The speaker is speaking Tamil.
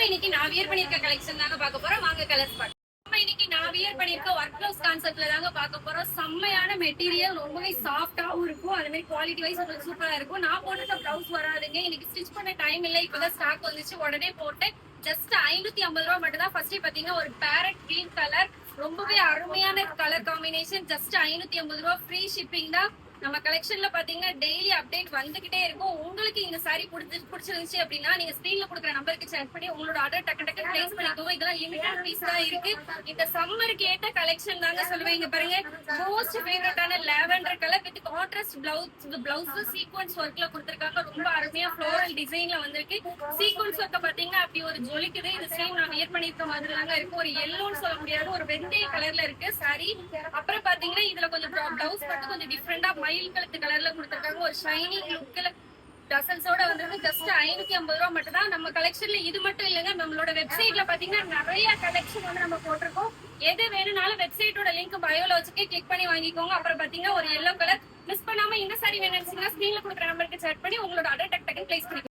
இன்னைக்கு நான் வியர் பண்ணிருக்க கலெக்ஷன் தாங்க பார்க்க போறோம். வாங்க கலர்ஸ் பார்க்கலாம். நம்ம இன்னைக்கு நான் வியர் பண்ணிருக்க ஒர்க் ப்ளவுஸ் கான்செப்ட்ல தாங்க பார்க்க போறோம். செம்மையான மெட்டீரியல், ரொம்பவே சாஃப்டாவும் இருக்கும். அதே மாதிரி குவாலிட்டி வைஸ் உங்களுக்கு சூப்பரா இருக்கும். நான் போட்டுக்க ப்ளவுஸ் வராதுங்க. இன்னைக்கு ஸ்டிச் பண்ண டைம் இல்லை, இப்பதான் ஸ்டாக் வந்துச்சு, உடனே போட்டு ஜஸ்ட் 550 ரூபா மட்டும் தான். ஃபர்ஸ்ட் பாத்தீங்கன்னா ஒரு பேரட் கிரீன் கலர், ரொம்பவே அருமையான கலர் காம்பினேஷன். ஜஸ்ட் 550 ரூபா, ஃப்ரீ ஷிப்பிங் தான். நம்ம கலெக்ஷன்ல பாத்தீங்கன்னா டெய்லி அப்டேட் வந்துகிட்டே இருக்கும். உங்களுக்கு இந்த சாரி பிடிச்சிருந்துச்சு அப்படின்னா நீங்க ஸ்கிரீன்ல கொடுக்குற நம்பருக்கு செக் பண்ணி உங்களோட ஆர்டர் டக்கு டக்கு பிளேஸ் பண்ணிக்கோங்க. இதெல்லாம் லிமிடெட் பீஸ் தான் இருக்கு. இந்த சம்மருக்கு ஏத்த கலெக்ஷன் தாங்க சொல்லுவீங்க. பாருங்க, மோஸ்ட் ஃபேவரட்டான lavender colour with contrast blouse sequence ஒர்க்ல கொடுத்திருக்காங்க. ரொம்ப அருமையா ஃப்ளோரல் டிசைன்ல வந்திருக்கு. சீக்வன்ஸ் ஒர்க்க பாத்தீங்கன்னா அப்படி ஒரு ஜொலிக்குது. இந்த சேம் நான் வியர் பண்ணிருக்க மாதிரி தாங்க இருக்கு. ஒரு எல்லோன்னு சொல்ல முடியாது, ஒரு வெந்தய கலர்ல இருக்கு சாரி. அப்புறம் பாத்தீங்கன்னா இதுல கொஞ்சம் பிளவுஸ் மட்டும் கொஞ்சம் டிஃப்ரெண்டா மயில் கழுத்து கலர்ல கொடுத்திருக்காங்க. ஒரு ஷைனிங் லுக்ல டசல்ஸோட வந்து ஜஸ்ட் 550 ரூபா மட்டும் தான். நம்ம கலெக்ஷன்ல இது மட்டும் இல்லைங்க, நம்மளோட வெப்சைட்ல பாத்தீங்கன்னா நிறைய கலெக்ஷன் வந்து நம்ம போட்டிருக்கோம். எது வேணும்னாலும் வெப்சைட்டோட லிங்க் பயோல வச்சுட்டு கிளிக் பண்ணி வாங்கிக்கோங்க. அப்புறம் பாத்தீங்கன்னா ஒரு எல்லோ கலர் மிஸ் பண்ணாம இந்த சாரி வேணும்னு ஸ்கிரீன்ல கொடுக்குற நம்பருக்கு செக் பண்ணி உங்களோட ஆர்டர் டக்கு டக்கு பிளேஸ் பண்ணிக்கோங்க.